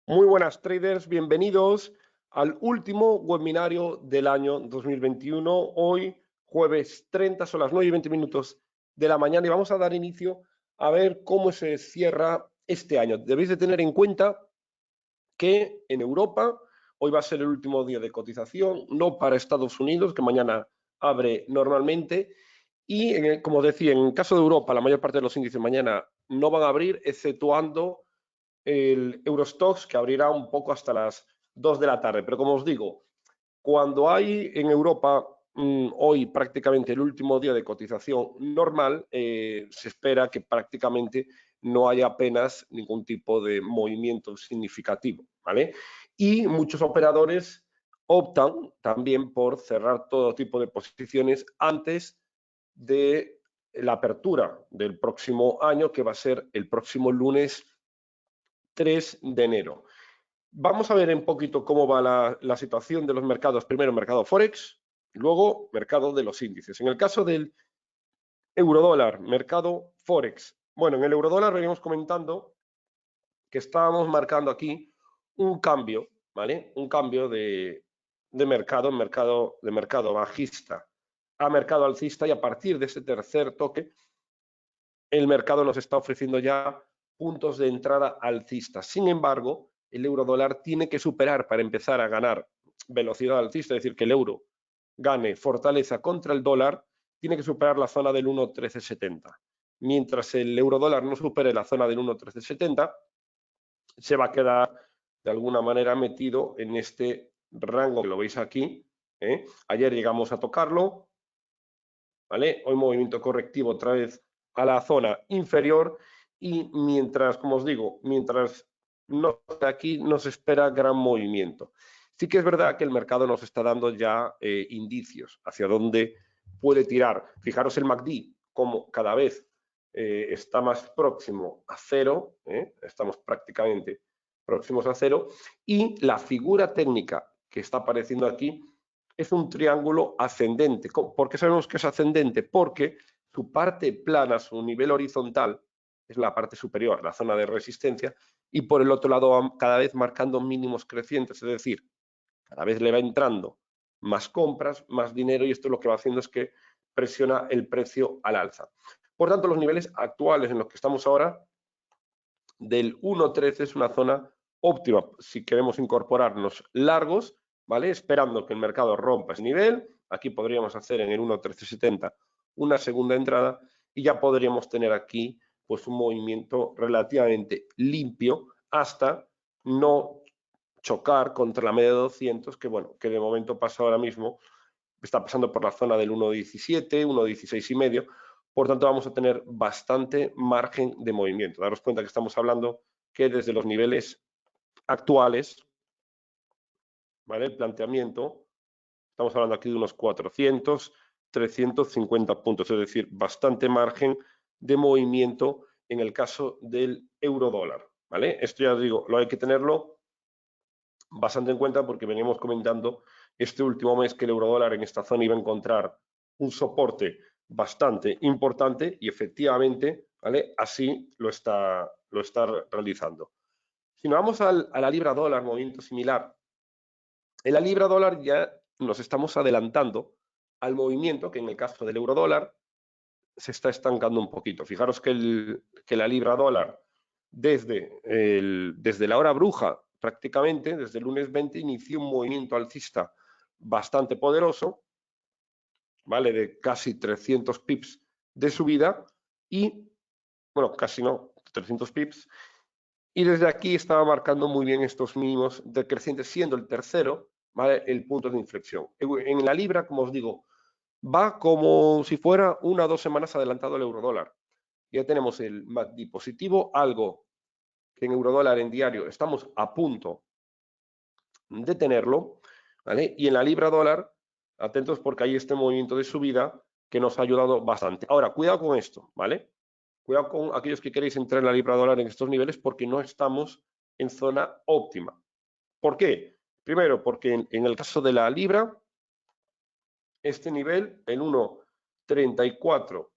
Muy buenas traders, bienvenidos al último webinario del año 2021. Hoy, jueves 30, son las 9:20 de la mañana y vamos a dar inicio a ver cómo se cierra este año. Debéis de tener en cuenta que en Europa hoy va a ser el último día de cotización, no para Estados Unidos, que mañana abre normalmente. Y como decía, en el caso de Europa, la mayor parte de los índices mañana no van a abrir, exceptuando el Eurostoxx, que abrirá un poco hasta las 2 de la tarde. Pero como os digo, cuando hay en Europa hoy prácticamente el último día de cotización normal, se espera que prácticamente no haya apenas ningún tipo de movimiento significativo, ¿vale? Y muchos operadores optan también por cerrar todo tipo de posiciones antes de la apertura del próximo año, que va a ser el próximo lunes 3 de enero. Vamos a ver un poquito cómo va la situación de los mercados. Primero, mercado Forex, luego mercado de los índices. En el caso del eurodólar, mercado Forex. Bueno, en el eurodólar venimos comentando que estábamos marcando aquí un cambio, ¿vale? Un cambio de mercado bajista a mercado alcista, y a partir de ese tercer toque, el mercado nos está ofreciendo ya puntos de entrada alcista. Sin embargo, el eurodólar tiene que superar para empezar a ganar velocidad alcista, es decir, que el euro gane fortaleza contra el dólar, tiene que superar la zona del 1,1370. Mientras el eurodólar no supere la zona del 1,1370, se va a quedar de alguna manera metido en este rango que lo veis aquí. Ayer llegamos a tocarlo, ¿vale? Hoy movimiento correctivo otra vez a la zona inferior, y mientras, como os digo, mientras no esté aquí, nos espera gran movimiento. Sí que es verdad que el mercado nos está dando ya indicios hacia dónde puede tirar. Fijaros el MACD, como cada vez está más próximo a cero, estamos prácticamente próximos a cero, y la figura técnica que está apareciendo aquí es un triángulo ascendente. ¿Por qué sabemos que es ascendente? Porque su parte plana, su nivel horizontal, es la parte superior, la zona de resistencia, y por el otro lado cada vez marcando mínimos crecientes, es decir, cada vez le va entrando más compras, más dinero, y esto lo que va haciendo es que presiona el precio al alza. Por tanto, los niveles actuales en los que estamos ahora, del 1,13, es una zona óptima si queremos incorporarnos largos, ¿vale? Esperando que el mercado rompa ese nivel. Aquí podríamos hacer en el 1,1370 una segunda entrada, y ya podríamos tener aquí pues un movimiento relativamente limpio hasta no chocar contra la media de 200, que bueno, que de momento pasa ahora mismo, está pasando por la zona del 1,17, 1,16 y medio. Por tanto, vamos a tener bastante margen de movimiento. Daros cuenta que estamos hablando que desde los niveles actuales, ¿vale? El planteamiento, estamos hablando aquí de unos 400, 350 puntos, es decir, bastante margen de movimiento en el caso del euro dólar, ¿vale? Esto ya os digo, lo hay que tenerlo bastante en cuenta, porque veníamos comentando este último mes que el eurodólar en esta zona iba a encontrar un soporte bastante importante, y efectivamente, ¿vale? Así lo está realizando. Si nos vamos a la libra dólar, movimiento similar. En la libra dólar ya nos estamos adelantando al movimiento que en el caso del euro dólar se está estancando un poquito. Fijaros que la libra dólar desde la hora bruja, prácticamente desde el lunes 20, inició un movimiento alcista bastante poderoso, ¿vale? De casi 300 pips de subida, y, bueno, casi no, 300 pips, y desde aquí estaba marcando muy bien estos mínimos decrecientes, siendo el tercero, ¿vale?, el punto de inflexión. En la libra, como os digo, va como si fuera 1 o 2 semanas adelantado el eurodólar. Ya tenemos el MACD positivo, algo que en eurodólar en diario estamos a punto de tenerlo, ¿vale? Y en la libra dólar, atentos, porque hay este movimiento de subida que nos ha ayudado bastante. Ahora, cuidado con esto, ¿vale? Cuidado con aquellos que queréis entrar en la libra dólar en estos niveles, porque no estamos en zona óptima. ¿Por qué? Primero, porque en el caso de la libra, este nivel, el 1,34,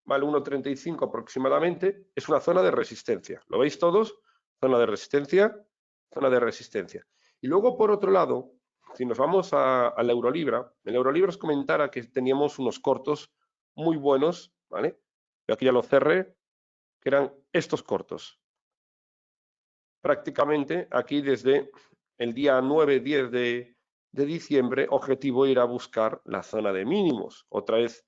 ¿vale? 1,35 aproximadamente, es una zona de resistencia. ¿Lo veis todos? Zona de resistencia, zona de resistencia. Y luego, por otro lado, si nos vamos al Eurolibra, el Eurolibra os comentara que teníamos unos cortos muy buenos, ¿vale? Yo aquí ya lo cerré, que eran estos cortos. Prácticamente aquí desde el día 9-10 de diciembre, objetivo ir a buscar la zona de mínimos. Otra vez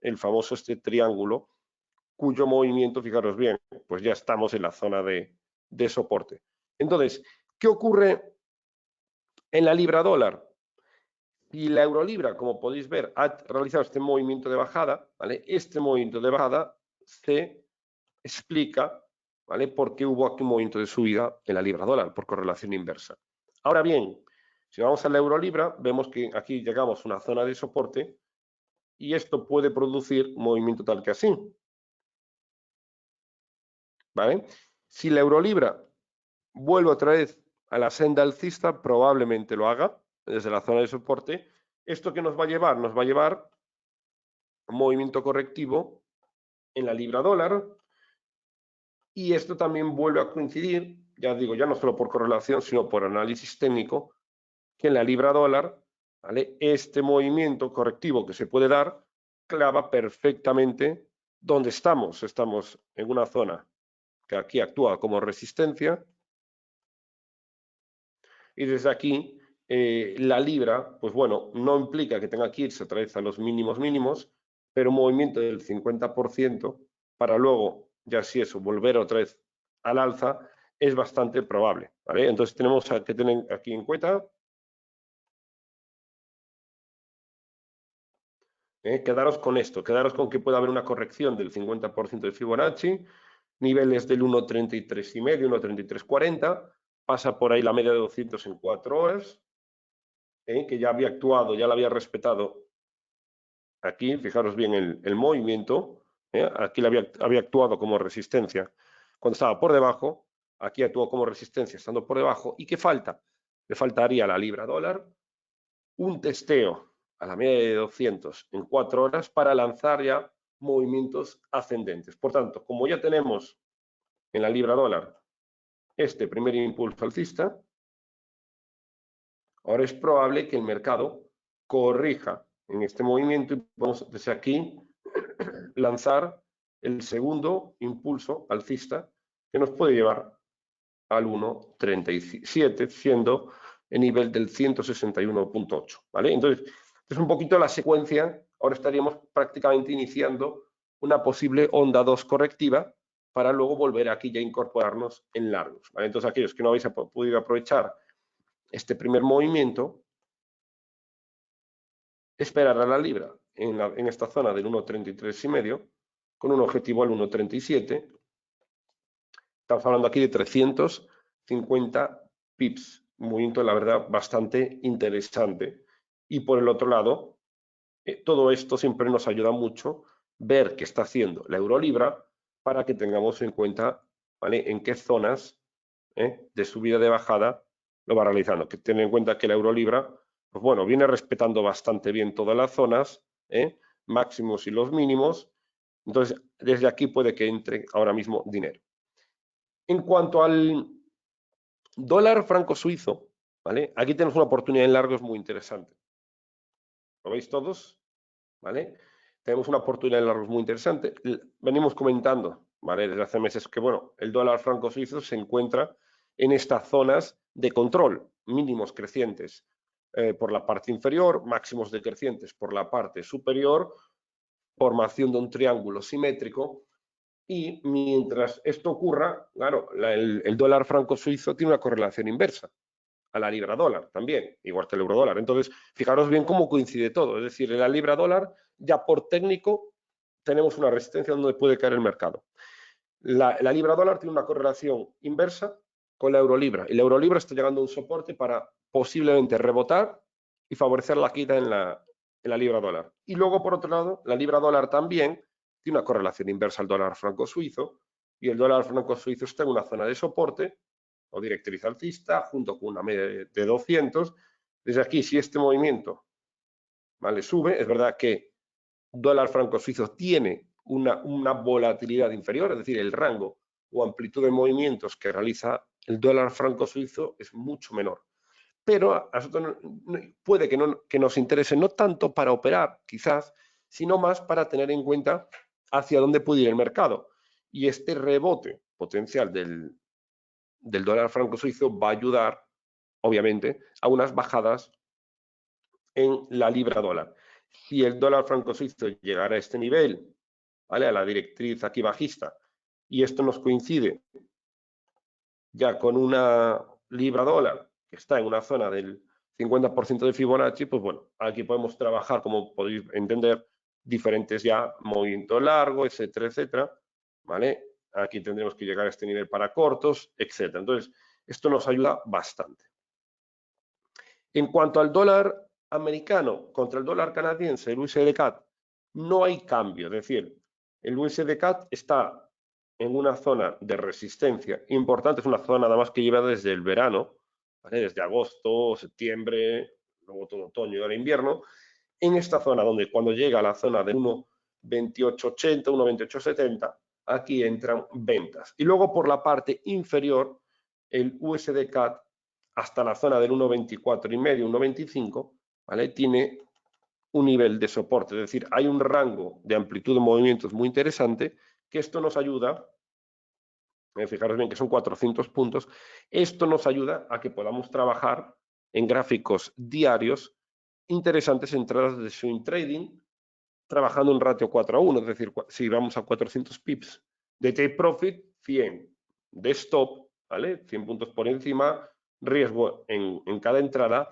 el famoso este triángulo, cuyo movimiento, fijaros bien, pues ya estamos en la zona de soporte. Entonces, ¿qué ocurre en la libra dólar? Y la eurolibra, como podéis ver, ha realizado este movimiento de bajada, ¿vale? Este movimiento de bajada se explica, ¿vale? Por qué hubo aquí un movimiento de subida en la libra dólar, por correlación inversa. Ahora bien, si vamos a la eurolibra, vemos que aquí llegamos a una zona de soporte y esto puede producir movimiento tal que así, ¿vale? Si la eurolibra vuelve otra vez a la senda alcista, probablemente lo haga desde la zona de soporte. ¿Esto qué nos va a llevar? Nos va a llevar un movimiento correctivo en la libra dólar y esto también vuelve a coincidir, ya digo, ya no solo por correlación, sino por análisis técnico, que en la libra dólar, ¿vale? Este movimiento correctivo que se puede dar clava perfectamente donde estamos. Estamos en una zona que aquí actúa como resistencia y desde aquí la libra, pues bueno, no implica que tenga que irse otra vez a los mínimos, pero un movimiento del 50% para luego, ya si eso, volver otra vez al alza, es bastante probable, ¿vale? Entonces tenemos que tener aquí en cuenta quedaros con esto, quedaros con que puede haber una corrección del 50% de Fibonacci, niveles del 1.33,5, 1.3340, pasa por ahí la media de 200 en 4 horas, que ya había actuado, ya la había respetado aquí, fijaros bien el movimiento, aquí había actuado como resistencia cuando estaba por debajo, aquí actuó como resistencia estando por debajo, ¿y qué falta? Le faltaría a la libra dólar un testeo a la media de 200 en 4 horas para lanzar ya movimientos ascendentes. Por tanto, como ya tenemos en la libra dólar este primer impulso alcista, ahora es probable que el mercado corrija en este movimiento y podemos desde aquí lanzar el segundo impulso alcista que nos puede llevar al 1.37, siendo el nivel del 161.8, ¿vale? Entonces, es un poquito la secuencia. Ahora estaríamos prácticamente iniciando una posible onda 2 correctiva para luego volver aquí ya a incorporarnos en largos, ¿vale? Entonces, aquellos que no habéis podido aprovechar este primer movimiento, esperar a la libra en esta zona del 1.33,5 con un objetivo al 1.37. Estamos hablando aquí de 350 pips, un movimiento, la verdad, bastante interesante. Y por el otro lado, todo esto siempre nos ayuda mucho ver qué está haciendo la Eurolibra para que tengamos en cuenta, ¿vale?, en qué zonas de subida de bajada lo va realizando. Que tener en cuenta que la Eurolibra, pues bueno, viene respetando bastante bien todas las zonas, máximos y los mínimos. Entonces, desde aquí puede que entre ahora mismo dinero. En cuanto al dólar franco suizo, ¿vale? Aquí tenemos una oportunidad en largos muy interesante. ¿Lo veis todos? ¿Vale? Tenemos una oportunidad en largos muy interesante. Venimos comentando, ¿vale?, desde hace meses que, bueno, el dólar franco suizo se encuentra en estas zonas de control, mínimos crecientes por la parte inferior, máximos decrecientes por la parte superior, formación de un triángulo simétrico. Y mientras esto ocurra, claro, el dólar franco suizo tiene una correlación inversa a la libra dólar también, igual que el euro dólar. Entonces, fijaros bien cómo coincide todo. Es decir, en la libra dólar, ya por técnico, tenemos una resistencia donde puede caer el mercado. La libra dólar tiene una correlación inversa con la euro libra. Y la euro libra está llegando a un soporte para posiblemente rebotar y favorecer la caída en la libra dólar. Y luego, por otro lado, la libra dólar también tiene una correlación inversa al dólar franco suizo, y el dólar franco suizo está en una zona de soporte o directriz alcista junto con una media de 200. Desde aquí, si este movimiento, ¿vale?, sube, es verdad que dólar franco suizo tiene una volatilidad inferior, es decir, el rango o amplitud de movimientos que realiza el dólar franco suizo es mucho menor. Pero a nosotros puede que nos interese no tanto para operar, quizás, sino más para tener en cuenta hacia dónde puede ir el mercado. Y este rebote potencial del dólar franco suizo va a ayudar, obviamente, a unas bajadas en la libra dólar. Si el dólar franco suizo llegara a este nivel, ¿vale?, a la directriz aquí bajista, y esto nos coincide ya con una libra dólar que está en una zona del 50% de Fibonacci, pues bueno, aquí podemos trabajar, como podéis entender, diferentes ya movimientos largos, etcétera, etcétera, ¿vale? Aquí tendremos que llegar a este nivel para cortos, etcétera. Entonces, esto nos ayuda bastante. En cuanto al dólar americano contra el dólar canadiense, el USD-CAD, no hay cambio. Es decir, el USD-CAD está en una zona de resistencia importante, es una zona además que lleva desde el verano, ¿vale?, desde agosto, septiembre, luego todo otoño y ahora invierno, en esta zona donde cuando llega a la zona de 1,2880, 1,2870, aquí entran ventas. Y luego por la parte inferior, el USD-CAD hasta la zona del 1,24 y medio, 1,25, ¿vale?, tiene un nivel de soporte, es decir, hay un rango de amplitud de movimientos muy interesante, que esto nos ayuda, fijaros bien que son 400 puntos, esto nos ayuda a que podamos trabajar en gráficos diarios interesantes entradas de swing trading, trabajando en ratio 4:1, es decir, si vamos a 400 pips de take profit, 100 de stop, ¿vale?, 100 puntos por encima, riesgo en cada entrada,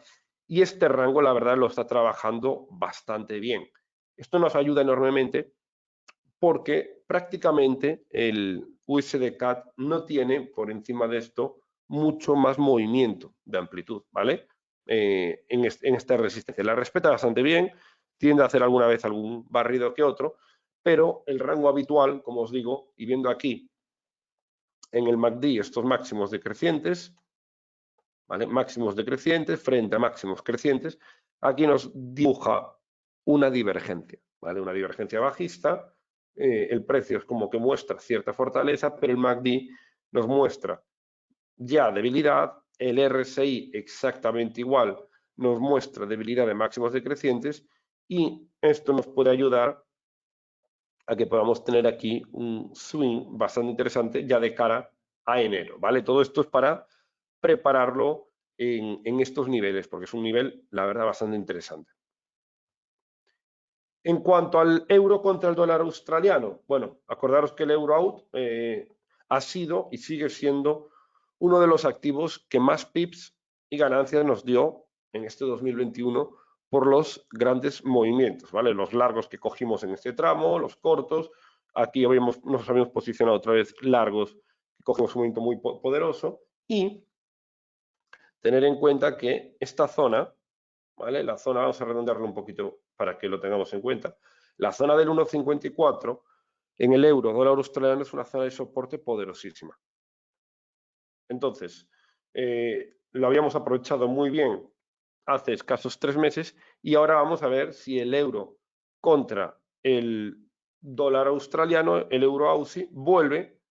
y este rango, la verdad, lo está trabajando bastante bien. Esto nos ayuda enormemente porque prácticamente el USD-CAD no tiene por encima de esto mucho más movimiento de amplitud, ¿vale? En esta resistencia. La respeta bastante bien, tiende a hacer alguna vez algún barrido que otro, pero el rango habitual, como os digo, y viendo aquí en el MACD estos máximos decrecientes, ¿vale?, máximos decrecientes frente a máximos crecientes, aquí nos dibuja una divergencia, ¿vale?, una divergencia bajista. El precio es como que muestra cierta fortaleza, pero el MACD nos muestra ya debilidad, el RSI exactamente igual nos muestra debilidad de máximos decrecientes, y esto nos puede ayudar a que podamos tener aquí un swing bastante interesante ya de cara a enero, ¿vale? Todo esto es para prepararlo en estos niveles, porque es un nivel, la verdad, bastante interesante. En cuanto al euro contra el dólar australiano, bueno, acordaros que el euro out ha sido y sigue siendo uno de los activos que más pips y ganancias nos dio en este 2021 por los grandes movimientos, ¿vale? Los largos que cogimos en este tramo, los cortos. Aquí nos habíamos posicionado otra vez largos, que cogimos un movimiento muy poderoso, y tener en cuenta que esta zona, ¿vale?, la zona, vamos a redondearlo un poquito para que lo tengamos en cuenta, la zona del 1,54 en el euro dólar australiano es una zona de soporte poderosísima. Entonces, lo habíamos aprovechado muy bien hace escasos 3 meses, y ahora vamos a ver si el euro contra el dólar australiano, el euro AUSI, vuelve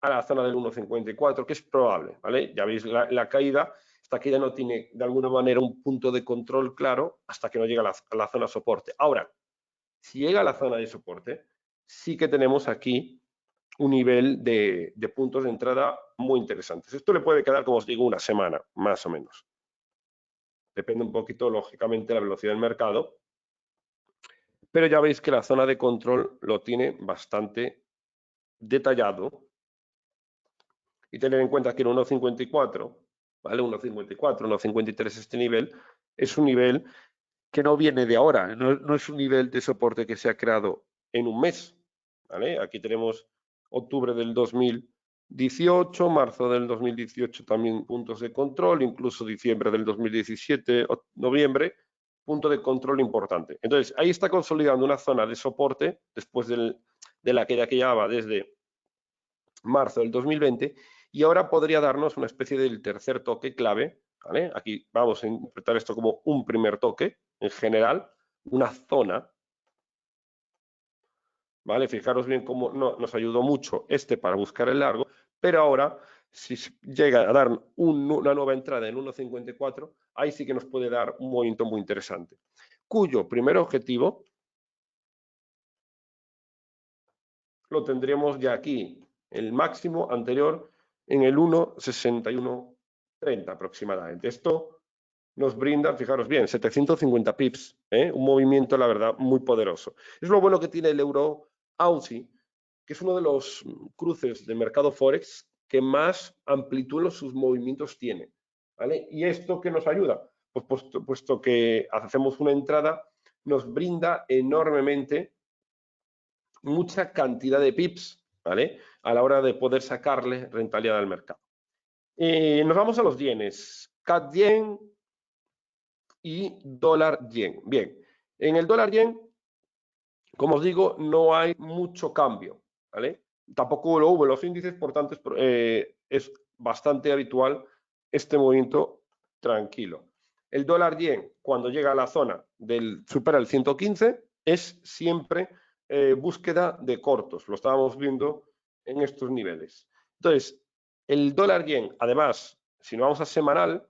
a la zona del 1,54, que es probable, ¿vale? Ya veis la caída. Esta caída no tiene de alguna manera un punto de control claro hasta que no llega a la zona soporte. Ahora, si llega a la zona de soporte, sí que tenemos aquí un nivel de puntos de entrada muy interesantes. Esto le puede quedar, como os digo, una semana, más o menos. Depende un poquito, lógicamente, de la velocidad del mercado, pero ya veis que la zona de control lo tiene bastante detallado, y tener en cuenta que el 1,54, ¿vale?, 1,54, 1,53, este nivel es un nivel que no viene de ahora, no es un nivel de soporte que se ha creado en un mes, ¿vale? Aquí tenemos octubre del 2018, marzo del 2018 también puntos de control, incluso diciembre del 2017, noviembre, punto de control importante. Entonces, ahí está consolidando una zona de soporte después de la caída que llevaba desde marzo del 2020, y ahora podría darnos una especie del tercer toque clave, ¿vale? Aquí vamos a interpretar esto como un primer toque en general, una zona, ¿vale? Fijaros bien cómo nos ayudó mucho este para buscar el largo, pero ahora Si llega a dar una nueva entrada en 1,54, ahí sí que nos puede dar un movimiento muy interesante, cuyo primer objetivo lo tendríamos ya aquí, el máximo anterior en el 1,6130 aproximadamente. Esto nos brinda, fijaros bien, 750 pips, un movimiento, la verdad, muy poderoso. Es lo bueno que tiene el euro AUSI, que es uno de los cruces del mercado Forex que más amplitud en sus movimientos tiene. ¿Vale? ¿Y esto qué nos ayuda? Pues puesto que hacemos una entrada, nos brinda enormemente mucha cantidad de pips, ¿vale? A la hora de poder sacarle rentabilidad al mercado. Nos vamos a los yenes. CAD yen y dólar yen. Bien, en el dólar yen, como os digo, no hay mucho cambio, ¿vale? Tampoco lo hubo en los índices, por tanto es bastante habitual este movimiento tranquilo. El dólar yen, cuando llega a la zona supera el 115, es siempre búsqueda de cortos. Lo estábamos viendo en estos niveles. Entonces, el dólar yen, además, si nos vamos a semanal,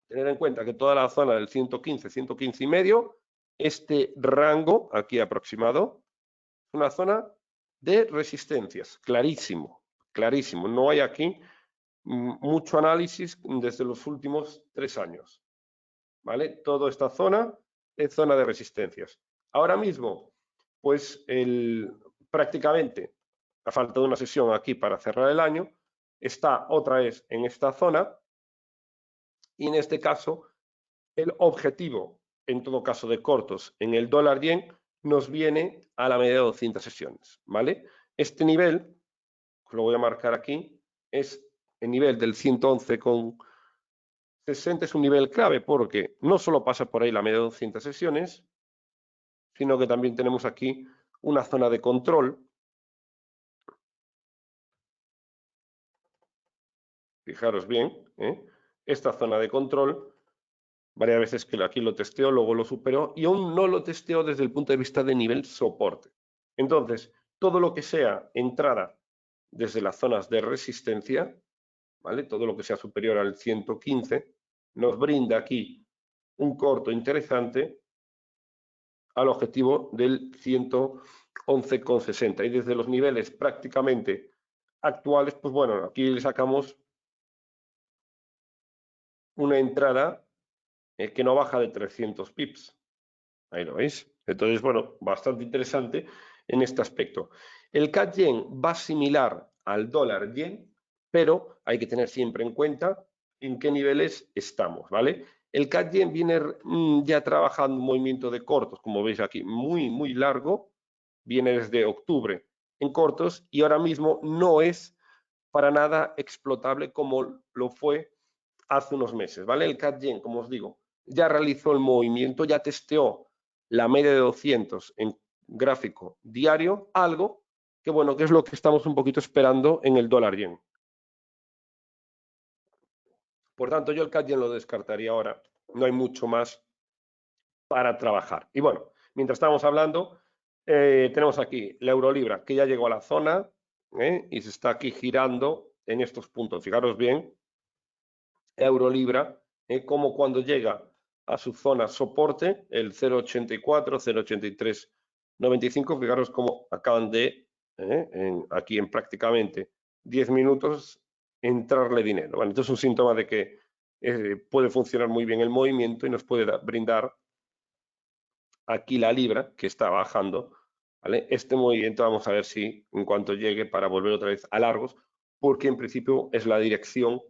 tener en cuenta que toda la zona del 115, 115 y medio, este rango aquí aproximado, es una zona de resistencias, clarísimo, clarísimo. No hay aquí mucho análisis desde los últimos 3 años, ¿vale? Toda esta zona es zona de resistencias. Ahora mismo, pues prácticamente, a falta de una sesión aquí para cerrar el año, está otra vez en esta zona y en este caso el objetivo, en todo caso de cortos, en el dólar yen, nos viene a la media de 200 sesiones, ¿vale? Este nivel, lo voy a marcar aquí, es el nivel del 111,60, es un nivel clave porque no solo pasa por ahí la media de 200 sesiones, sino que también tenemos aquí una zona de control. Fijaros bien, esta zona de control, varias veces que aquí lo testeo, luego lo supero y aún no lo testeo desde el punto de vista de nivel soporte. Entonces, todo lo que sea entrada desde las zonas de resistencia, ¿vale? Todo lo que sea superior al 115, nos brinda aquí un corto interesante al objetivo del 111,60. Y desde los niveles prácticamente actuales, pues bueno, aquí le sacamos una entrada que no baja de 300 pips. Ahí lo veis. Entonces, bueno, bastante interesante en este aspecto. El CAD yen va similar al dólar yen, pero hay que tener siempre en cuenta en qué niveles estamos, ¿vale? El CAD yen viene ya trabajando un movimiento de cortos, como veis aquí, muy, muy largo, viene desde octubre en cortos y ahora mismo no es para nada explotable como lo fue hace unos meses, ¿vale? El CAD yen, como os digo, ya realizó el movimiento, ya testeó la media de 200 en gráfico diario, algo que, bueno, que es lo que estamos un poquito esperando en el dólar yen. Por tanto, yo el CAD yen lo descartaría ahora, no hay mucho más para trabajar. Y bueno, mientras estamos hablando, tenemos aquí la eurolibra que ya llegó a la zona y se está aquí girando en estos puntos. Fijaros bien, eurolibra, como cuando llega a su zona soporte, el 0,84, 0,8395, fijaros cómo acaban de, aquí en prácticamente 10 minutos, entrarle dinero. Bueno, esto es un síntoma de que puede funcionar muy bien el movimiento y nos puede brindar aquí la libra, que está bajando, ¿vale? Este movimiento vamos a ver si en cuanto llegue para volver otra vez a largos, porque en principio es la dirección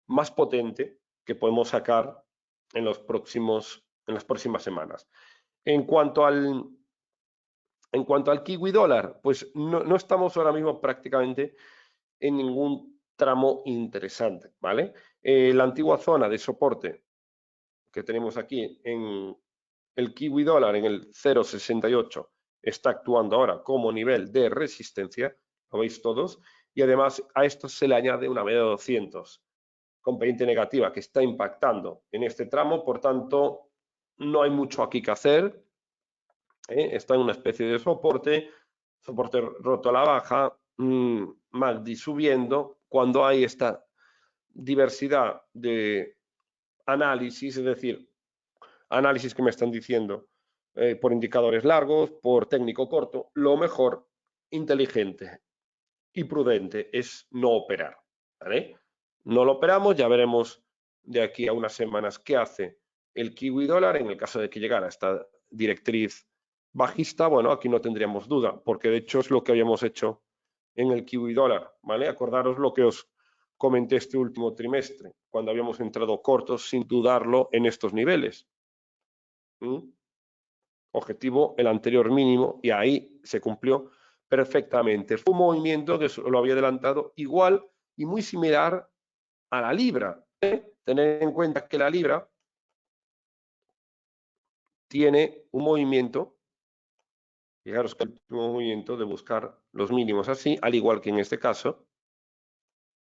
más potente que podemos sacar en las próximas semanas. En cuanto al kiwi dólar, pues no estamos ahora mismo prácticamente en ningún tramo interesante, ¿vale? La antigua zona de soporte que tenemos aquí en el kiwi dólar en el 0,68 está actuando ahora como nivel de resistencia, lo veis todos, y además a esto se le añade una media de 200 con pendiente negativa que está impactando en este tramo, por tanto, no hay mucho aquí que hacer. Está en una especie de soporte roto a la baja, MACD subiendo, cuando hay esta diversidad de análisis, es decir, análisis que me están diciendo por indicadores largos, por técnico corto, lo mejor, inteligente y prudente es no operar, ¿vale? No lo operamos, ya veremos de aquí a unas semanas qué hace el kiwi dólar en el caso de que llegara a esta directriz bajista. Bueno, aquí no tendríamos duda, porque de hecho es lo que habíamos hecho en el kiwi dólar, ¿vale? Acordaros lo que os comenté este último trimestre, cuando habíamos entrado cortos sin dudarlo en estos niveles. Objetivo el anterior mínimo y ahí se cumplió perfectamente. Fue un movimiento que lo había adelantado igual y muy similar a la libra. Tener en cuenta que la libra tiene un movimiento, fijaros que el último movimiento de buscar los mínimos así, al igual que en este caso,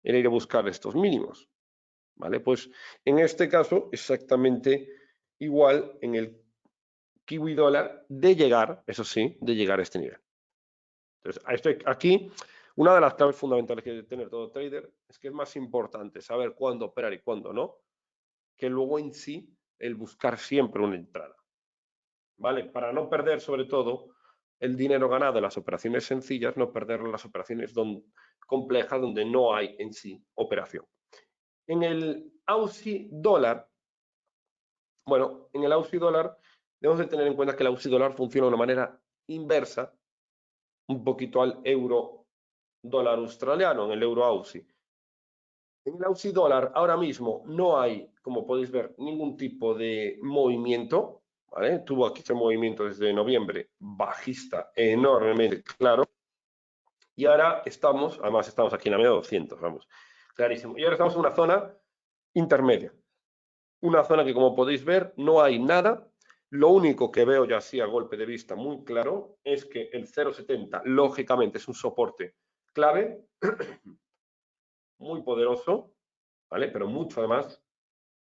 era ir a buscar estos mínimos. ¿Vale? Pues en este caso, exactamente igual en el kiwi dólar de llegar, eso sí, de llegar a este nivel. Entonces, aquí, una de las claves fundamentales que debe tener todo trader es que es más importante saber cuándo operar y cuándo no, que luego en sí el buscar siempre una entrada. ¿Vale? Para no perder sobre todo el dinero ganado en las operaciones sencillas, no perderlo en las operaciones complejas donde no hay en sí operación. En el Aussie dólar, bueno, en el Aussie dólar debemos de tener en cuenta que el Aussie dólar funciona de una manera inversa, un poquito al euro dólar australiano, en el euro Aussie. En el Aussie dólar ahora mismo no hay, como podéis ver, ningún tipo de movimiento, ¿vale? Tuvo aquí este movimiento desde noviembre, bajista enormemente claro, y ahora estamos, además estamos aquí en la media de 200, vamos, clarísimo, y ahora estamos en una zona intermedia, una zona que como podéis ver no hay nada. Lo único que veo ya así a golpe de vista muy claro es que el 0,70 lógicamente es un soporte clave, muy poderoso, ¿vale? Pero mucho además,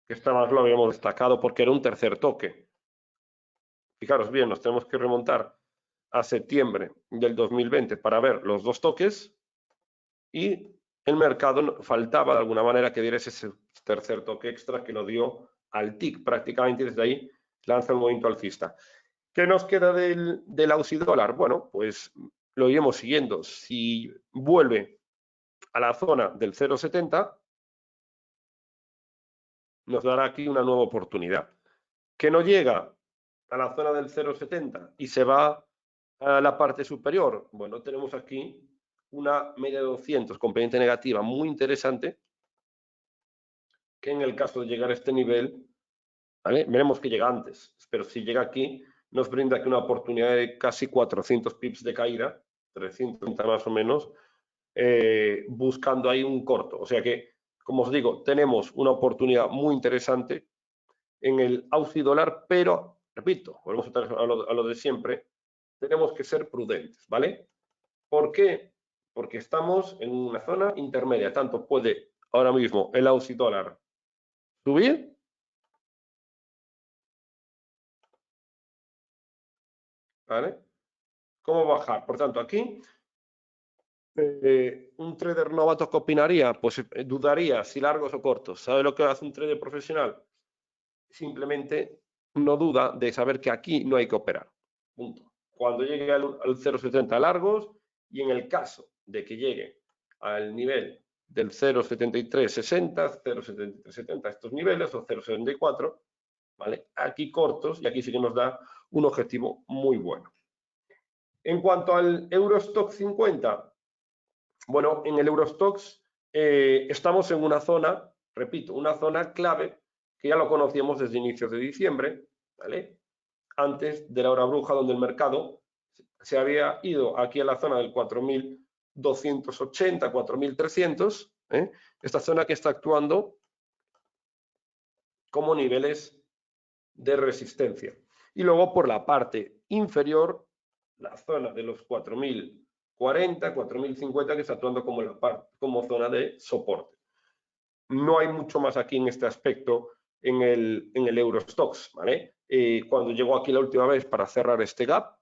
que esta más lo habíamos destacado porque era un tercer toque. Fijaros bien, nos tenemos que remontar a septiembre del 2020 para ver los dos toques y el mercado faltaba de alguna manera que diera ese tercer toque extra que lo dio al TIC. Prácticamente desde ahí lanza el movimiento alcista. ¿Qué nos queda del Aussie dólar? Bueno, pues lo iremos siguiendo. Si vuelve a la zona del 0,70, nos dará aquí una nueva oportunidad. Que no llega a la zona del 0,70 y se va a la parte superior, bueno, tenemos aquí una media de 200 con pendiente negativa muy interesante, que en el caso de llegar a este nivel, ¿vale? Veremos que llega antes, pero si llega aquí, nos brinda aquí una oportunidad de casi 400 pips de caída, 330 más o menos, buscando ahí un corto. O sea que, como os digo, tenemos una oportunidad muy interesante en el Aussie dólar, pero, repito, volvemos a lo de siempre, tenemos que ser prudentes, ¿vale? ¿Por qué? Porque estamos en una zona intermedia, tanto puede ahora mismo el Aussie dólar subir, ¿vale? ¿Cómo bajar? Por tanto, aquí, un trader novato, ¿qué opinaría? Pues dudaría si largos o cortos. ¿Sabe lo que hace un trader profesional? Simplemente no duda de saber que aquí no hay que operar. Punto. Cuando llegue al 0,70 largos y en el caso de que llegue al nivel del 0,7360, 0,7370, estos niveles, o 0,74, ¿vale? Aquí cortos, y aquí sí que nos da un objetivo muy bueno. En cuanto al Eurostock 50, bueno, en el Eurostox estamos en una zona, repito, una zona clave que ya lo conocíamos desde inicios de diciembre, ¿vale? Antes de la hora bruja, donde el mercado se había ido aquí a la zona del 4.280, 4.300, esta zona que está actuando como niveles de resistencia. Y luego por la parte inferior, la zona de los 4.040, 4.050, que está actuando como zona de soporte. No hay mucho más aquí en este aspecto en el Eurostox, ¿vale? Cuando llegó aquí la última vez para cerrar este gap,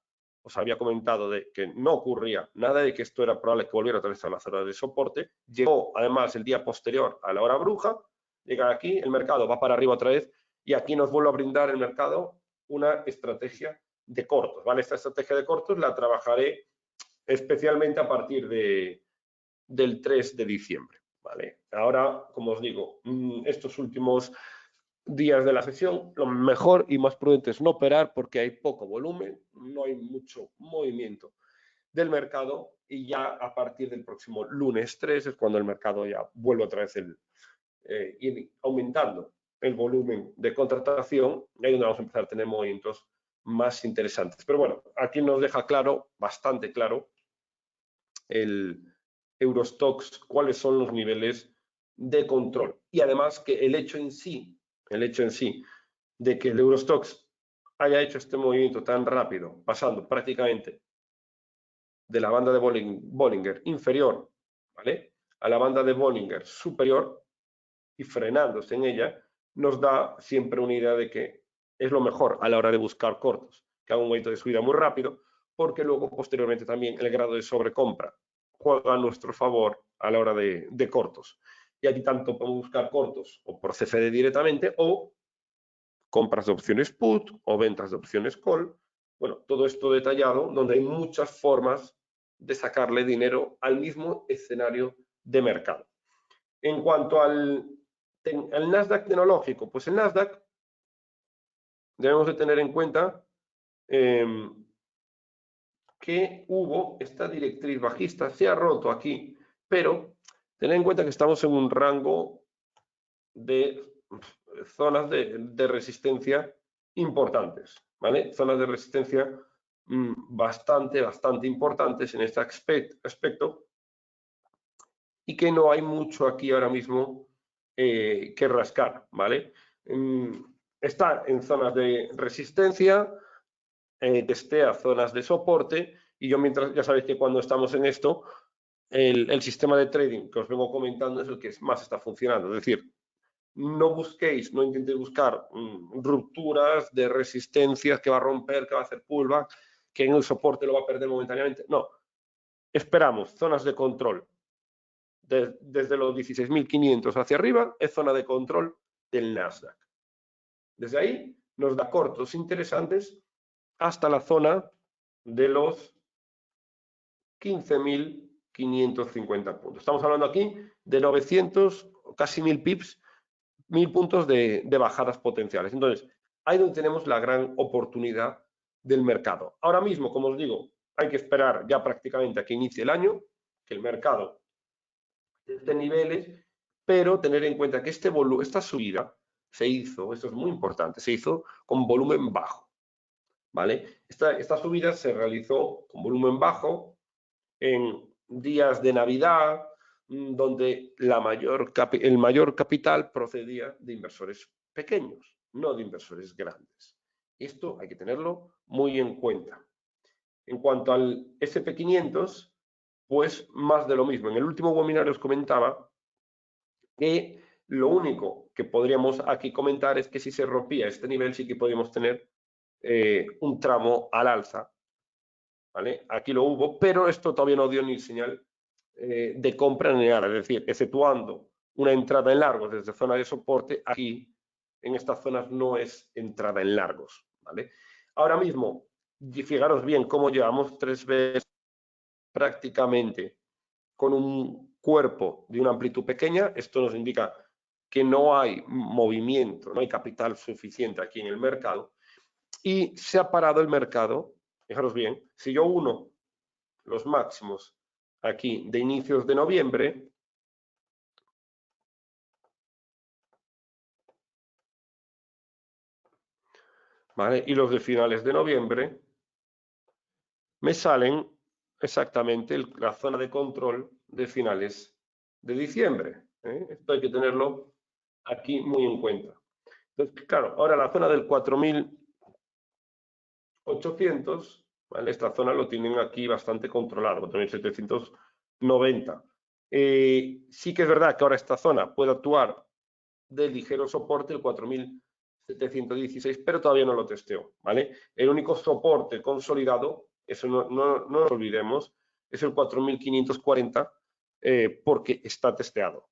os había comentado de que no ocurría nada, de que esto era probable que volviera otra vez a la zona de soporte. Llegó además el día posterior a la hora bruja, llega aquí, el mercado va para arriba otra vez y aquí nos vuelve a brindar el mercado una estrategia de cortos, ¿vale? Esta estrategia de cortos la trabajaré especialmente a partir del 3 de diciembre, ¿vale? Ahora, como os digo, estos últimos días de la sesión, lo mejor y más prudente es no operar porque hay poco volumen, no hay mucho movimiento del mercado y ya a partir del próximo lunes 3 es cuando el mercado ya vuelve otra vez ir aumentando el volumen de contratación y ahí es donde vamos a empezar a tener movimientos más interesantes. Pero bueno, aquí nos deja claro, bastante claro, el Eurostoxx, cuáles son los niveles de control. Y además que el hecho en sí de que el Eurostoxx haya hecho este movimiento tan rápido, pasando prácticamente de la banda de Bollinger inferior, ¿vale?, a la banda de Bollinger superior y frenándose en ella, nos da siempre una idea de que es lo mejor a la hora de buscar cortos, que haga un movimiento de subida muy rápido, porque luego posteriormente también el grado de sobrecompra juega a nuestro favor a la hora de cortos. Y aquí tanto podemos buscar cortos o por CFD directamente o compras de opciones put o ventas de opciones call. Bueno, todo esto detallado donde hay muchas formas de sacarle dinero al mismo escenario de mercado. En cuanto al Nasdaq tecnológico, pues el Nasdaq debemos de tener en cuenta que hubo esta directriz bajista, se ha roto aquí, pero tened en cuenta que estamos en un rango de zonas de resistencia importantes, ¿vale? Zonas de resistencia bastante importantes en este aspecto y que no hay mucho aquí ahora mismo que rascar, ¿vale? Está en zonas de resistencia, testea zonas de soporte y yo mientras, ya sabéis que cuando estamos en esto, el sistema de trading que os vengo comentando es el que más está funcionando, es decir, no busquéis, no intentéis buscar rupturas de resistencias que va a romper, que va a hacer pullback, que en el soporte lo va a perder momentáneamente. No, esperamos zonas de control. Desde los 16.500 hacia arriba es zona de control del Nasdaq. Desde ahí nos da cortos interesantes hasta la zona de los 15.550 puntos. Estamos hablando aquí de 900, casi 1.000 pips, 1.000 puntos de bajadas potenciales. Entonces, ahí donde tenemos la gran oportunidad del mercado. Ahora mismo, como os digo, hay que esperar ya prácticamente a que inicie el año, que el mercado esté en niveles, pero tener en cuenta que esta subida se hizo, esto es muy importante, se hizo con volumen bajo, ¿vale? Esta subida se realizó con volumen bajo en días de Navidad, donde el mayor capital procedía de inversores pequeños, no de inversores grandes. Esto hay que tenerlo muy en cuenta. En cuanto al SP500, pues más de lo mismo. En el último webinar os comentaba que lo único que podríamos aquí comentar es que si se rompía este nivel sí que podríamos tener un tramo al alza, ¿vale? Aquí lo hubo, pero esto todavía no dio ni señal de compra ni nada, es decir, exceptuando una entrada en largos desde zona de soporte, aquí en estas zonas no es entrada en largos, ¿vale? Ahora mismo, fijaros bien cómo llevamos 3 veces prácticamente con un cuerpo de una amplitud pequeña, esto nos indica que no hay movimiento, no hay capital suficiente aquí en el mercado y se ha parado el mercado. Fijaros bien, si yo uno los máximos aquí de inicios de noviembre, ¿vale?, y los de finales de noviembre, me salen exactamente la zona de control de finales de diciembre. Esto hay que tenerlo aquí muy en cuenta. Entonces, claro, ahora la zona del 4.800, ¿vale? Esta zona lo tienen aquí bastante controlado, 4.790. Sí que es verdad que ahora esta zona puede actuar de ligero soporte, el 4.716, pero todavía no lo testeo, ¿vale? El único soporte consolidado Eso no nos olvidemos, es el 4.540 porque está testeado.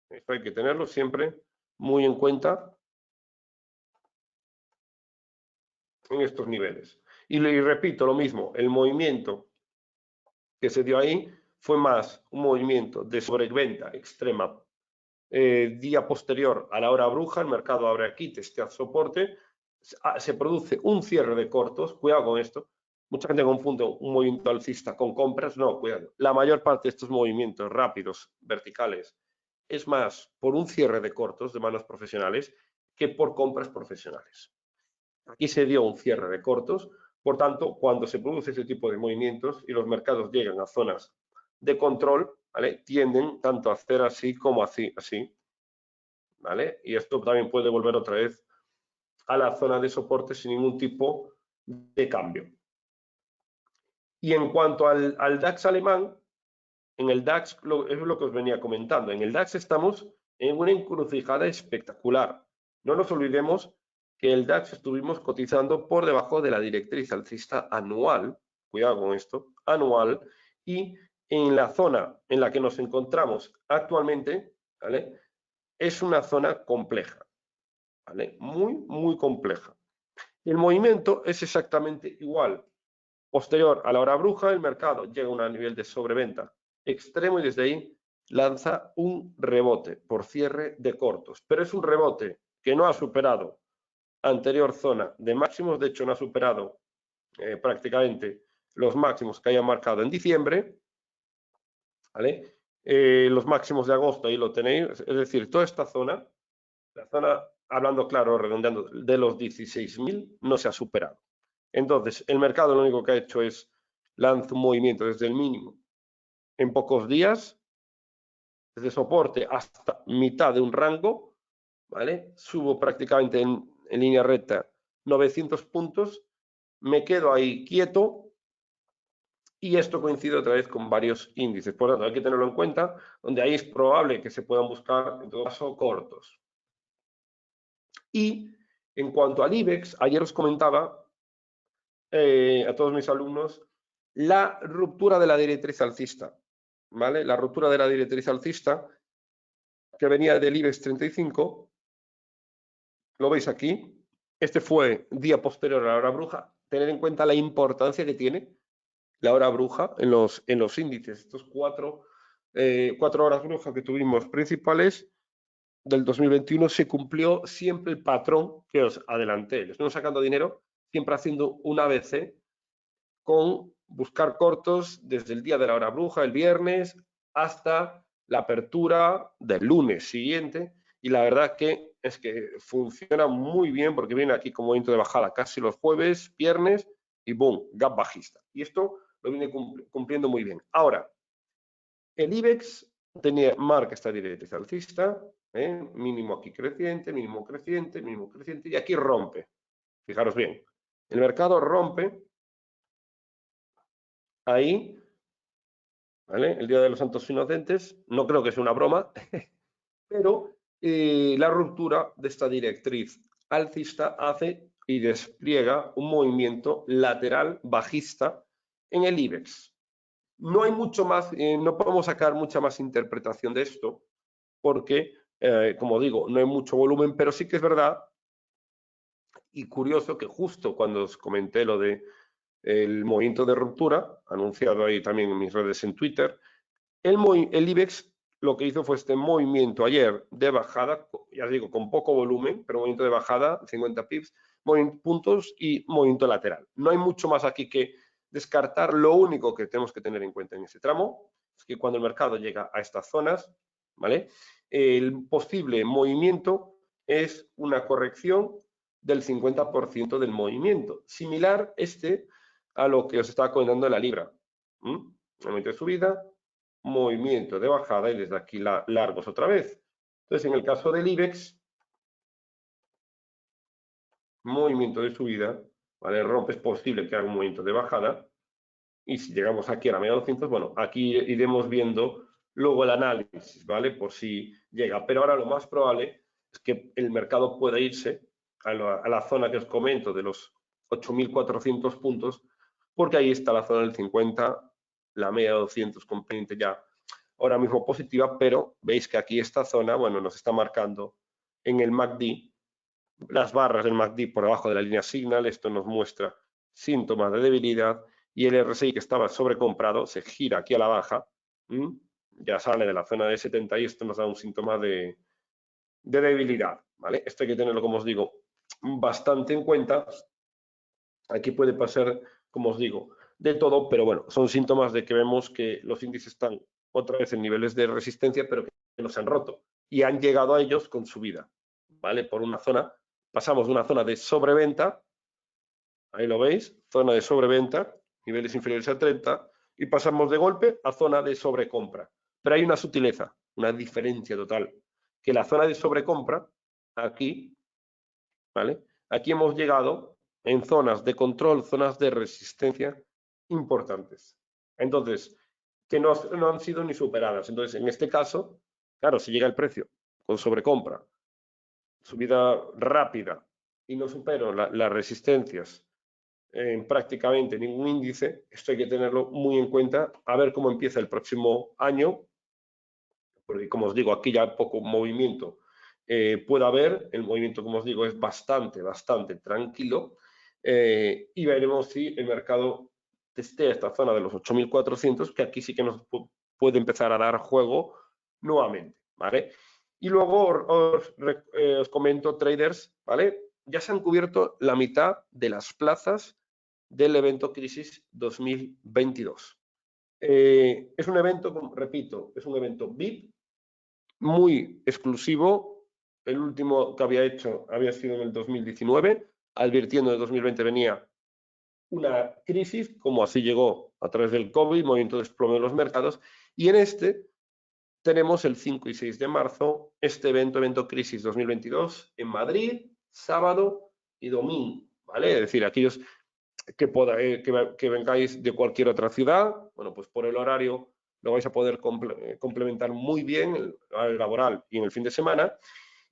Esto hay que tenerlo siempre muy en cuenta en estos niveles. Y repito lo mismo, el movimiento que se dio ahí fue más un movimiento de sobreventa extrema día posterior a la hora bruja, el mercado abre aquí, testea soporte, se produce un cierre de cortos, cuidado con esto, mucha gente confunde un movimiento alcista con compras, no, cuidado, la mayor parte de estos movimientos rápidos, verticales, es más por un cierre de cortos de manos profesionales que por compras profesionales. Aquí se dio un cierre de cortos, por tanto, cuando se produce ese tipo de movimientos y los mercados llegan a zonas de control, ¿vale? Tienden tanto a hacer así como así, ¿vale? Y esto también puede volver otra vez a la zona de soporte sin ningún tipo de cambio. Y en cuanto al DAX alemán, en el DAX es lo que os venía comentando, en el DAX estamos en una encrucijada espectacular. No nos olvidemos que el DAX estuvimos cotizando por debajo de la directriz alcista anual, cuidado con esto, anual, y en la zona en la que nos encontramos actualmente, ¿vale? Es una zona compleja, ¿vale? Muy compleja. El movimiento es exactamente igual. Posterior a la hora bruja, el mercado llega a un nivel de sobreventa extremo y desde ahí lanza un rebote por cierre de cortos. Pero es un rebote que no ha superado anterior zona de máximos, de hecho no ha superado prácticamente los máximos que haya marcado en diciembre, ¿vale? Los máximos de agosto ahí lo tenéis, es decir, toda esta zona, la zona, hablando claro, redondeando, de los 16.000 no se ha superado. Entonces, el mercado lo único que ha hecho es lanzar un movimiento desde el mínimo en pocos días, desde soporte hasta mitad de un rango, ¿vale? Subo prácticamente en línea recta 900 puntos, me quedo ahí quieto y esto coincide otra vez con varios índices. Por lo tanto, hay que tenerlo en cuenta, donde ahí es probable que se puedan buscar, en todo caso, cortos. Y en cuanto al IBEX, ayer os comentaba a todos mis alumnos la ruptura de la directriz alcista, ¿vale? La ruptura de la directriz alcista que venía del IBEX 35, lo veis aquí, este fue día posterior a la hora bruja, tener en cuenta la importancia que tiene la hora bruja en los índices, estos cuatro horas bruja que tuvimos principales del 2021 se cumplió siempre el patrón que os adelanté, les estamos sacando dinero, siempre haciendo un ABC con buscar cortos desde el día de la hora bruja, el viernes, hasta la apertura del lunes siguiente. Y la verdad que es que funciona muy bien porque viene aquí como movimiento de bajada casi los jueves, viernes y boom, gap bajista. Y esto lo viene cumpliendo muy bien. Ahora, el IBEX marca esta directriz alcista, mínimo aquí creciente, mínimo creciente, mínimo creciente y aquí rompe. Fijaros bien, el mercado rompe ahí, ¿vale? El Día de los Santos Inocentes, no creo que sea una broma, pero la ruptura de esta directriz alcista hace y despliega un movimiento lateral bajista en el IBEX. No hay mucho más, no podemos sacar mucha más interpretación de esto, porque, como digo, no hay mucho volumen, pero sí que es verdad y curioso que justo cuando os comenté lo de el movimiento de ruptura, anunciado ahí también en mis redes en Twitter, el IBEX lo que hizo fue este movimiento ayer de bajada, ya os digo, con poco volumen, pero movimiento de bajada, 50 pips, puntos y movimiento lateral. No hay mucho más aquí que descartar. Lo único que tenemos que tener en cuenta en ese tramo es que cuando el mercado llega a estas zonas, ¿vale? El posible movimiento es una corrección del 50% del movimiento, similar a lo que os estaba comentando de la libra. Movimiento de subida, movimiento de bajada y desde aquí largos otra vez. Entonces, en el caso del IBEX, movimiento de subida, ¿vale? Rompe, es posible que haga un movimiento de bajada. Y si llegamos aquí a la media 200, bueno, aquí iremos viendo luego el análisis, ¿vale? Por si llega. Pero ahora lo más probable es que el mercado pueda irse a la zona que os comento de los 8.400 puntos, porque ahí está la zona del 50, la media de 200 con pendiente ya ahora mismo positiva, pero veis que aquí esta zona, bueno, nos está marcando en el MACD, las barras del MACD por debajo de la línea Signal, esto nos muestra síntomas de debilidad, y el RSI que estaba sobrecomprado se gira aquí a la baja, ya sale de la zona de 70 y esto nos da un síntoma de debilidad, ¿vale? Esto hay que tenerlo, como os digo, bastante en cuenta. Aquí puede pasar, como os digo, de todo, pero bueno, son síntomas de que vemos que los índices están otra vez en niveles de resistencia, pero que no se han roto y han llegado a ellos con subida, ¿vale? Por una zona, pasamos de una zona de sobreventa, ahí lo veis, zona de sobreventa, niveles inferiores a 30, y pasamos de golpe a zona de sobrecompra. Pero hay una sutileza, una diferencia total, que la zona de sobrecompra, aquí, ¿vale? Aquí hemos llegado en zonas de control, zonas de resistencia importantes. Entonces, que no han sido ni superadas. Entonces, en este caso, claro, si llega el precio con sobrecompra, subida rápida y no supero las resistencias en prácticamente ningún índice, esto hay que tenerlo muy en cuenta, a ver cómo empieza el próximo año, porque como os digo, aquí ya poco movimiento puede haber, el movimiento, como os digo, es bastante tranquilo, y veremos si el mercado testea esta zona de los 8.400, que aquí sí que nos puede empezar a dar juego nuevamente, ¿vale? Y luego os comento, traders, ¿vale? Ya se han cubierto la mitad de las plazas del evento Crisis 2022. Es un evento, repito, es un evento VIP, muy exclusivo. El último que había hecho había sido en el 2019, advirtiendo que 2020 venía una crisis, como así llegó a través del COVID, movimiento de desplome de los mercados, y en este tenemos el 5 y 6 de marzo, este evento Crisis 2022, en Madrid, sábado y domingo, ¿vale? Es decir, aquellos que vengáis de cualquier otra ciudad, bueno, pues por el horario lo vais a poder complementar muy bien, el laboral y en el fin de semana.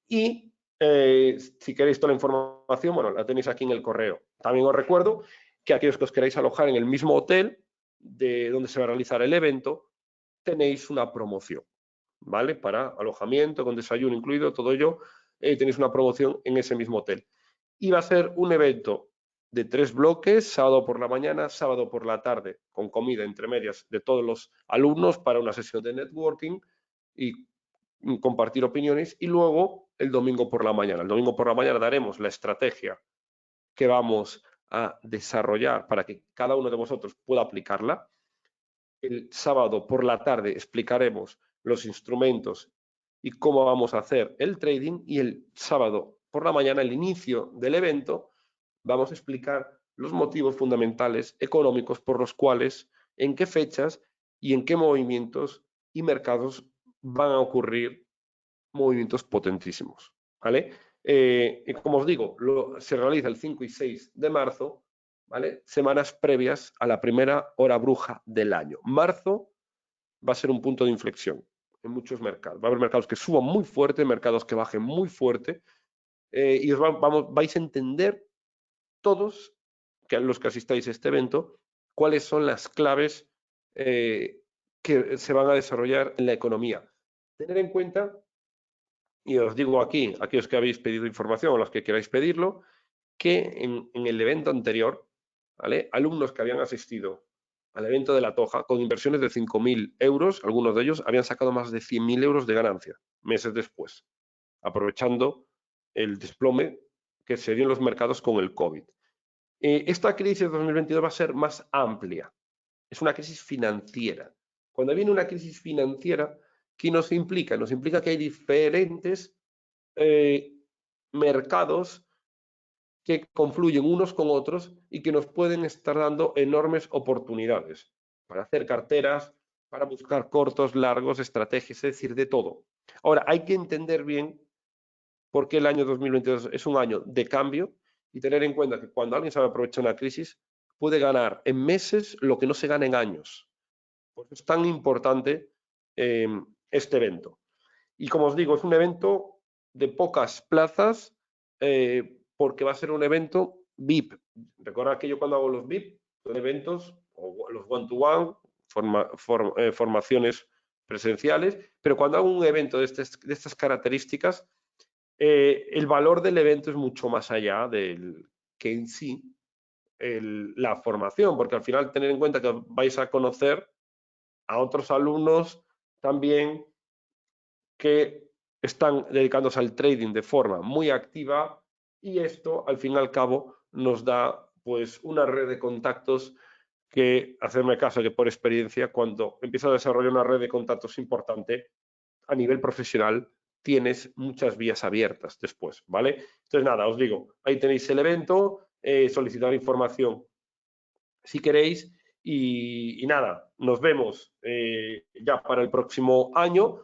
Y si queréis toda la información, bueno, la tenéis aquí en el correo. También os recuerdo que aquellos que os queráis alojar en el mismo hotel de donde se va a realizar el evento, tenéis una promoción, ¿vale? Para alojamiento, con desayuno incluido, todo ello, tenéis una promoción en ese mismo hotel. Y va a ser un evento de 3 bloques, sábado por la mañana, sábado por la tarde, con comida entre medias de todos los alumnos para una sesión de networking y compartir opiniones, y luego el domingo por la mañana. El domingo por la mañana daremos la estrategia que vamos a desarrollar para que cada uno de vosotros pueda aplicarla. El sábado por la tarde explicaremos los instrumentos y cómo vamos a hacer el trading, y el sábado por la mañana, el inicio del evento, vamos a explicar los motivos fundamentales económicos por los cuales, en qué fechas y en qué movimientos y mercados van a ocurrir movimientos potentísimos, ¿vale? Como os digo, se realiza el 5 y 6 de marzo, ¿vale? Semanas previas a la primera hora bruja del año. Marzo va a ser un punto de inflexión en muchos mercados. Va a haber mercados que suban muy fuerte, mercados que bajen muy fuerte, y vais a entender todos, que los que asistáis a este evento, cuáles son las claves que se van a desarrollar en la economía. Tener en cuenta, y os digo aquí, aquellos que habéis pedido información o los que queráis pedirlo, que en el evento anterior, ¿vale? Alumnos que habían asistido al evento de la Toja con inversiones de 5.000 euros, algunos de ellos habían sacado más de 100.000 euros de ganancia meses después, aprovechando el desplome que se dio en los mercados con el COVID. Esta crisis de 2022 va a ser más amplia. Es una crisis financiera. Cuando viene una crisis financiera, ¿qué nos implica? Nos implica que hay diferentes mercados que confluyen unos con otros y que nos pueden estar dando enormes oportunidades para hacer carteras, para buscar cortos, largos, estrategias, es decir, de todo. Ahora, hay que entender bien por qué el año 2022 es un año de cambio y tener en cuenta que cuando alguien sabe aprovechar una crisis, puede ganar en meses lo que no se gana en años. Por eso es tan importante este evento. Y como os digo, es un evento de pocas plazas, porque va a ser un evento VIP. Recordad que yo cuando hago los VIP son eventos, o los one-to-one, formaciones presenciales, pero cuando hago un evento de estas características, el valor del evento es mucho más allá del que en sí la formación, porque al final tener en cuenta que vais a conocer a otros alumnos también que están dedicándose al trading de forma muy activa, y esto al fin y al cabo nos da pues una red de contactos que, hacerme caso que por experiencia, cuando empiezas a desarrollar una red de contactos importante a nivel profesional, tienes muchas vías abiertas después, ¿vale? Entonces nada, os digo, ahí tenéis el evento, solicitar información si queréis, y nada, nos vemos ya para el próximo año.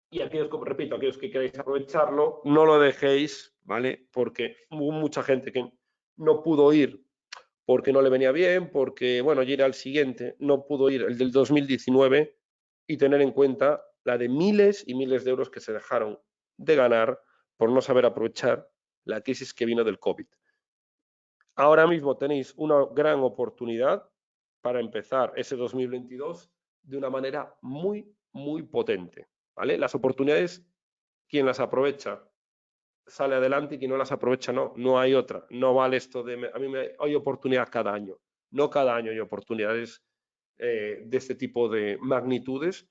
Y aquellos, como repito, aquellos que queráis aprovecharlo, no lo dejéis, ¿vale? Porque hubo mucha gente que no pudo ir porque no le venía bien, porque, bueno, ya era al siguiente, no pudo ir el del 2019, y tener en cuenta la de miles y miles de euros que se dejaron de ganar por no saber aprovechar la crisis que vino del COVID. Ahora mismo tenéis una gran oportunidad para empezar ese 2022 de una manera muy, muy potente, ¿vale? Las oportunidades, quien las aprovecha sale adelante, y quien no las aprovecha no, no hay otra. No vale esto de, hay oportunidad cada año, no cada año hay oportunidades de este tipo de magnitudes,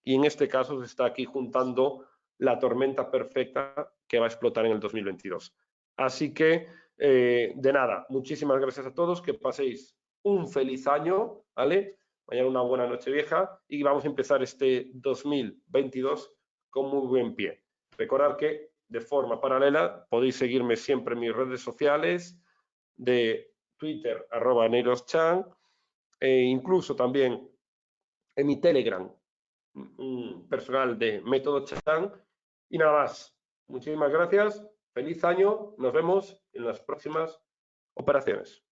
y en este caso se está aquí juntando la tormenta perfecta que va a explotar en el 2022. Así que, de nada, muchísimas gracias a todos, que paséis un feliz año, ¿vale? Mañana una buena noche vieja, y vamos a empezar este 2022 con muy buen pie. Recordad que de forma paralela podéis seguirme siempre en mis redes sociales de Twitter, @neiroschan, e incluso también en mi Telegram personal de Método Chan. Y nada más, muchísimas gracias, feliz año, nos vemos en las próximas operaciones.